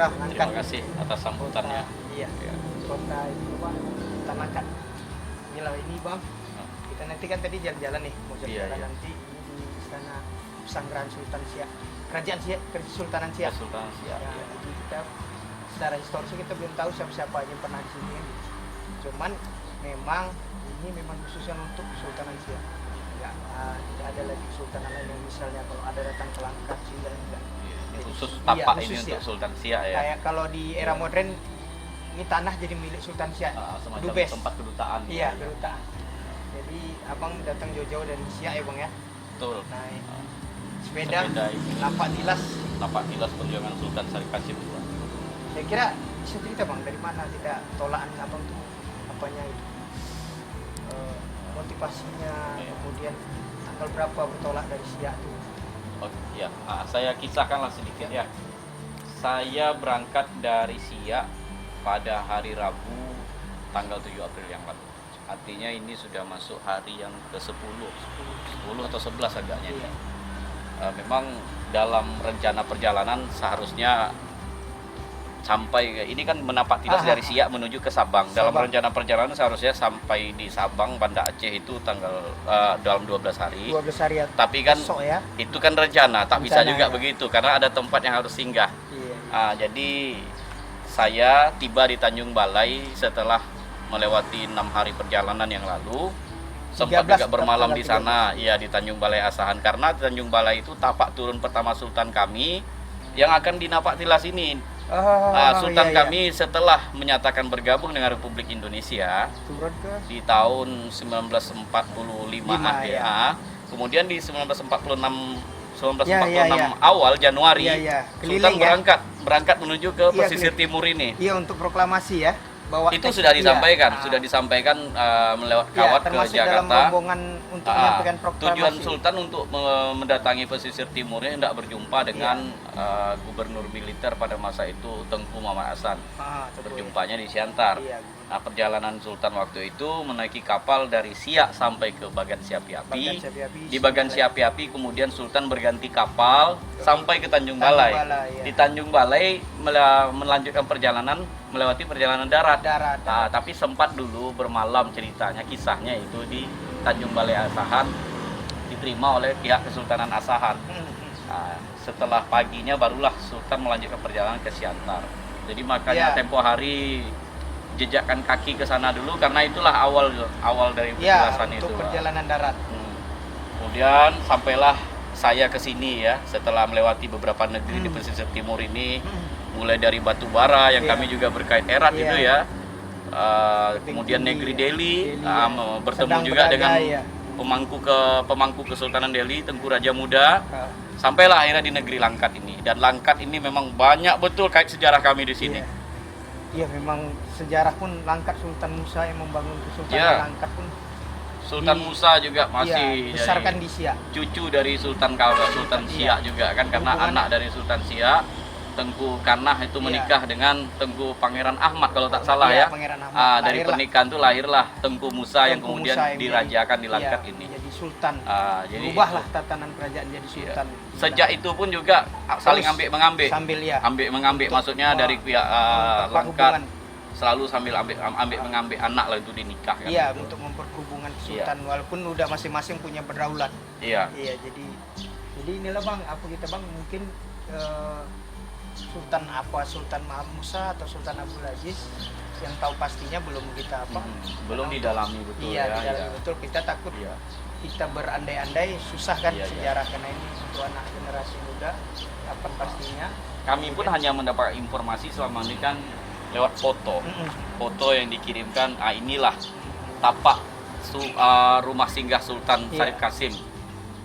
Lurah Langkat. Terima kasih atas sambutannya. Iya. Ya. Kota itu Bang, Kota Langkat. Inilah ini Bang. Kita nanti kan tadi jalan-jalan nih, mau jalan-jalan Iya. nanti di istana Pesanggerahan Sultan Siak. Kerajaan Siak, Kesultanan Siak. Kesultanan Siak. Ya, Ya. jadi kita secara historis kita belum tahu siapa-siapa aja yang pernah di sini kan. Cuman memang ini memang khususnya untuk Kesultanan Siak. Enggak, tidak ada lagi kesultanan lain yang misalnya kalau ada datang ke Langkat sehingga enggak. Ini Jadi, khusus iya, tapak ini khusus untuk ya. Sultan Siak ya. Kayak kalau di era modern ini tanah jadi milik Sultan Siak. Semacam Dubes. tempat kedutaan. Iya, kedutaan. Jadi abang datang jauh-jauh dari Siak ya bang ya. Betul. Naik Ah, sepeda, ini lapak tilas. napak tilas perjuangan Sultan Syarif Qasim. Saya kira bisa cerita bang dari mana tidak tolakan abang tuh apanya itu motivasinya, Iya. kemudian tanggal berapa bertolak dari Siak tuh. Oh ya, saya kisahkanlah sedikit ya. Saya berangkat dari Siak pada hari Rabu tanggal 7 April yang lalu. Artinya ini sudah masuk hari yang ke-10, 10 atau 11 agaknya. Iya. Memang dalam rencana perjalanan seharusnya sampai ini kan menapak tilas dari Siak menuju ke Sabang. Dalam Sabang. rencana perjalanan seharusnya sampai di Sabang, Banda Aceh itu dalam 12 hari. 12 hari Tapi kan besok ya. itu kan rencana, tak bisa Rencana, juga ya. begitu karena ada tempat yang harus singgah. Iya. Jadi saya tiba di Tanjung Balai setelah melewati 6 hari perjalanan yang lalu. Sempat 13 juga bermalam di tanggal sana, ya di Tanjung Balai Asahan, karena Tanjung Balai itu tapak turun pertama Sultan kami yang akan dinapak tilas ini. Sultan iya, kami setelah menyatakan bergabung dengan Republik Indonesia turun ke di tahun 1945 akhir. ya. Kemudian di 1946 Ya. awal Januari Iya. Sultan Keliling ya. berangkat menuju ke Iya, pesisir keliling. timur ini. Iya untuk proklamasi ya. Bahwa Itu sudah disampaikan, iya. sudah disampaikan melewat Iya, kawat ke termasuk dalam Jakarta. rombongan untuk menyampaikan proklamasi. Tujuan Sultan untuk mendatangi pesisir timurnya hendak berjumpa dengan gubernur militer pada masa itu Tengku Muhammad Hasan. Berjumpanya di Siantar. Iya. Nah, perjalanan Sultan waktu itu menaiki kapal dari Siak sampai ke Bagan Siapi-Api. Bagan Siapi-Api, Di Bagan Siapi-Api kemudian Sultan berganti kapal sampai ke Tanjung Balai. Iya. Di Tanjung Balai melanjutkan perjalanan melewati perjalanan darat. Tapi sempat dulu bermalam ceritanya, kisahnya itu di Tanjung Balai Asahan diterima oleh pihak Kesultanan Asahan. Setelah paginya barulah Sultan melanjutkan perjalanan ke Siantar. Jadi makanya tempo hari jejakkan kaki ke sana dulu karena itulah awal dari perjalanan itu. Untuk perjalanan darat. Kemudian sampailah saya ke sini ya setelah melewati beberapa negeri di pesisir timur ini, mulai dari Batubara yang kami juga berkait erat itu ya. Kemudian negeri Delhi, bertemu juga dengan pemangku Kesultanan Delhi, Tengku Raja Muda. Sampailah akhirnya di negeri Langkat ini. Dan Langkat ini memang banyak betul kait sejarah kami di sini. Iya, memang sejarah pun Langkat Sultan Musa yang membangun Kesultanan Langkat pun. Sultan Musa juga masih besarkan di Siak. Cucu dari Sultan Kalba, Sultan Siak juga kan, karena anak dari Sultan Siak, Tengku Kanah itu menikah dengan Tengku Pangeran Ahmad kalau tak salah ya. Pangeran Ahmad. Dari pernikahan itu lahirlah Tengku Musa yang Tengku kemudian Musa yang dirajakan di Langkat ini. Jadi Sultan. Jadi berubahlah tatanan kerajaan jadi Sultan. Sejak itu pun juga saling ambil-mengambil. Sambil ya. Ambil-mengambil maksudnya dari pihak Langkat selalu sambil ambil-mengambil anak lah itu dinikah kan. Iya, untuk memperhubungan Sultan walaupun udah masing-masing punya berdaulat. Iya. Iya, jadi inilah Bang, apa kita Bang mungkin Sultan Mahmud Musa atau Sultan Abdul Aziz yang tahu pastinya belum kita belum didalami betul betul, kita takut kita berandai-andai susah kan sejarah karena ini untuk anak generasi muda kapan pastinya. Kami pun hanya mendapat informasi selama ini kan lewat foto yang dikirimkan. Inilah tapak rumah singgah Sultan Syarif Qasim.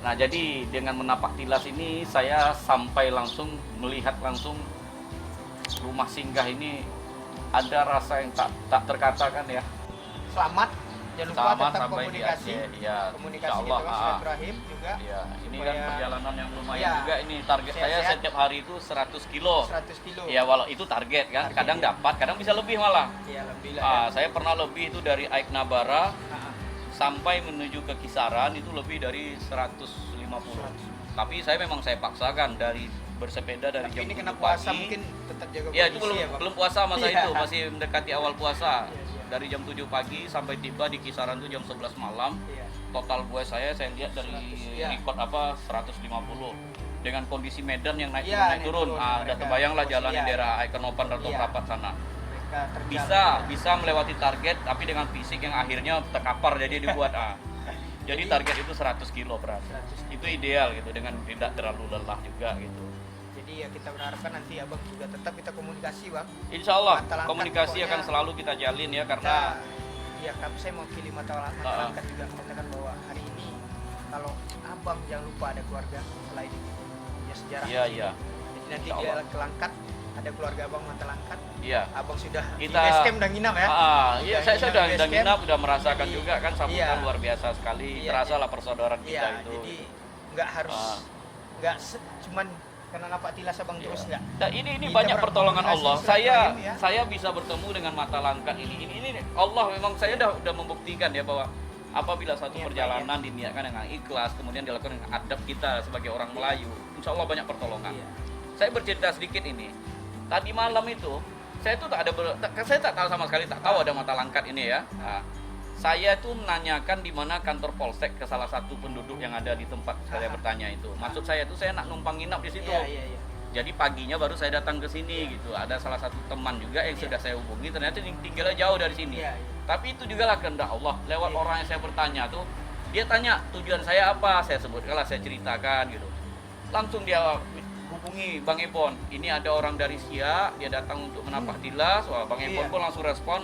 Nah, jadi dengan menapak tilas ini saya sampai langsung melihat langsung rumah singgah ini, ada rasa yang tak terkatakan ya. Selamat, jangan lupa tetap sampai komunikasi. Komunikasi insyaallah. kita silaturahim juga. Iya, ini kan perjalanan yang lumayan juga ini. Target saya setiap hari itu 100 kilo. 100 kilo. Ya, walau itu target kan. Kadang dapat, kadang bisa lebih malah. Iya, lebih lah. Saya pernah lebih itu dari Aik Nabara sampai menuju ke Kisaran itu lebih dari 150. Tapi saya paksakan dari bersepeda dari Tapi jam ini 7 kena puasa pagi. mungkin tetap jaga Ya itu kondisi ya, Bang. belum puasa masa Iya. itu, masih mendekati awal puasa. Iya. Dari jam 7 pagi sampai tiba di kisaran tuh jam 11 malam. Iya. Total gue saya lihat dari 100, iya. record 150. Dengan kondisi medan yang naik Iya, turun naik naik turun. turun. Udah Mereka kebayang lah jalan iya, daerah Aikenopan atau Iya. Prapat sana. Mereka terjaga. Bisa melewati target tapi dengan fisik yang akhirnya terkapar jadi dibuat Jadi target itu 100 kilo berat. 100 Itu ideal gitu dengan tidak terlalu lelah juga gitu. Jadi ya kita berharapkan nanti abang juga tetap kita komunikasi, Bang. Insya Allah Mata langkat komunikasi pokoknya. akan selalu kita jalin ya karena Ya kami saya mau pilih mata langkat juga mengatakan bahwa hari ini kalau abang jangan lupa ada keluarga selain ini. Ya sejarah. iya iya Jadi nanti Insya dia Allah. ke langkat ada keluarga abang mata langkat. iya. Abang sudah di Kita- base camp udah nginap ya. Iya, saya Udah sudah di base camp. nginap, udah merasakan Jadi, juga kan sambutan iya. luar biasa sekali. Iya, Terasa jadi- lah persaudaraan kita Iya, itu. jadi nggak harus nggak cuman karena napak tilas abang Iya. terus nggak. Nah, ini Kita banyak pertolongan berkomunikasi Allah. silaturahim, ya. Saya bisa bertemu dengan mata langkat ini Allah memang saya udah membuktikan ya bahwa apabila satu Niat perjalanan diniatkan dengan ikhlas kemudian dilakukan dengan adab kita sebagai orang Melayu, insya Allah banyak pertolongan. Iya. Saya bercerita sedikit ini. Tadi malam itu saya tuh saya tak tahu sama sekali, tak tahu ada mata langkat ini ya. Nah, saya tuh menanyakan di mana kantor polsek ke salah satu penduduk yang ada di tempat saya bertanya itu. Maksud saya tuh saya nak numpang nginap di situ. Iya. Jadi paginya baru saya datang ke sini gitu. Ada salah satu teman juga yang sudah saya hubungi, ternyata tinggalnya jauh dari sini. Iya. Tapi itu juga lah kehendak Allah. Lewat Iya. orang yang saya bertanya tuh, dia tanya tujuan saya apa, saya sebutkan lah, saya ceritakan gitu. Langsung dia hubungi Bang Epon. Ini ada orang dari Siak, dia datang untuk menapak tilas. Wah, Bang Epon Iya. pun langsung respon.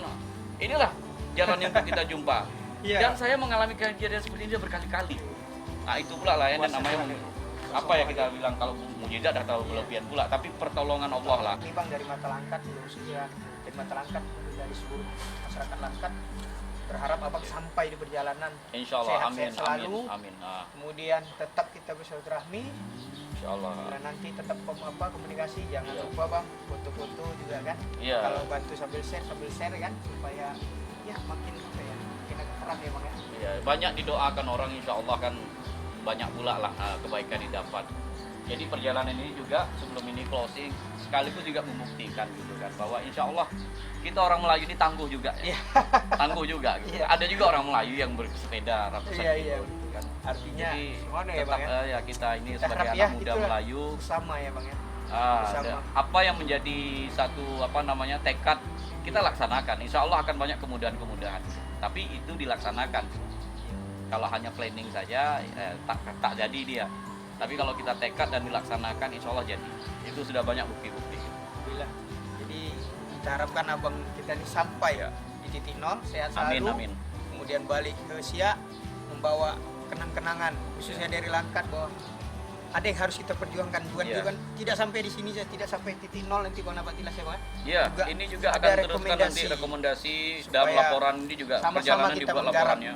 Inilah jalan yang kita jumpa. Iya. Dan saya mengalami kejadian seperti ini berkali-kali. Nah itu pula lah yang namanya apa ya kita bilang kalau mujizat atau kelebihan pula, tapi pertolongan Allah lah. Ini Bang dari mata langkat khususnya dari mata langkat dari seluruh masyarakat langkat berharap abang sampai di perjalanan Insya Allah, amin, sehat-sehat selalu. amin. Kemudian tetap kita bersilaturahmi. Insya Allah. Dan nanti tetap komunikasi, jangan Iya. lupa Bang foto-foto juga kan. Iya. Kalau bantu sambil share kan supaya ya makin makin agak terang ya Bang ya. Ya, banyak didoakan orang, insya Allah kan banyak pula lah kebaikan didapat. Jadi perjalanan ini juga sebelum ini closing sekaligus juga membuktikan gitu kan bahwa insya Allah kita orang Melayu ini tangguh juga ya. Iya. Tangguh juga gitu. Iya. Ada juga orang Melayu yang bersepeda ratusan Iya, kilo iya. gitu kan. Artinya Jadi gimana ya tetap Bang ya? ya kita ini Kita sebagai harap anak ya, muda itulah. Melayu Sama ya Bang ya. ada Bersama. apa yang menjadi satu tekad kita laksanakan. Insya Allah akan banyak kemudahan-kemudahan. Tapi itu dilaksanakan. Kalau hanya planning saja tak jadi dia. Tapi kalau kita tekad dan dilaksanakan, insya Allah jadi. Itu sudah banyak bukti-bukti. Alhamdulillah. Jadi kita harapkan abang kita ini sampai Ya. di titik nol sehat Amin, selalu. amin. Kemudian balik ke Siak membawa kenang-kenangan khususnya dari langkat bahwa ada yang harus kita perjuangkan bukan Iya. juga tidak sampai di sini saja, tidak sampai titik nol nanti Bang dapat tilas ya Bang. Ya, Juga ini juga ada akan teruskan nanti rekomendasi rekomendasi dan supaya laporan ini juga sama-sama perjalanan kita dibuat menggarap laporannya.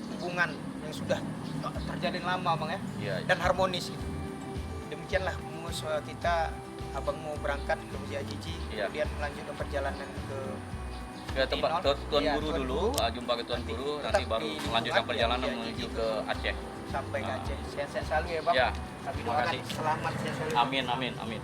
hubungan yang sudah terjalin lama Bang ya Iya. dan harmonis gitu. Demikianlah kita abang mau berangkat ke Bukit Cici, Iya. kemudian melanjutkan perjalanan Ke tempat Tinol. Tuan Iya, Guru Tuan dulu, Guru. jumpa ke Tuan Guru, Tetap nanti baru di melanjutkan lingkungan, perjalanan ya, menuju Cici. ke Aceh. sampai ke Ah. Aceh. Sehat-sehat selalu ya Bang. Ya, Kami terima doakan kasih. selamat sehat selalu. Amin, amin, amin.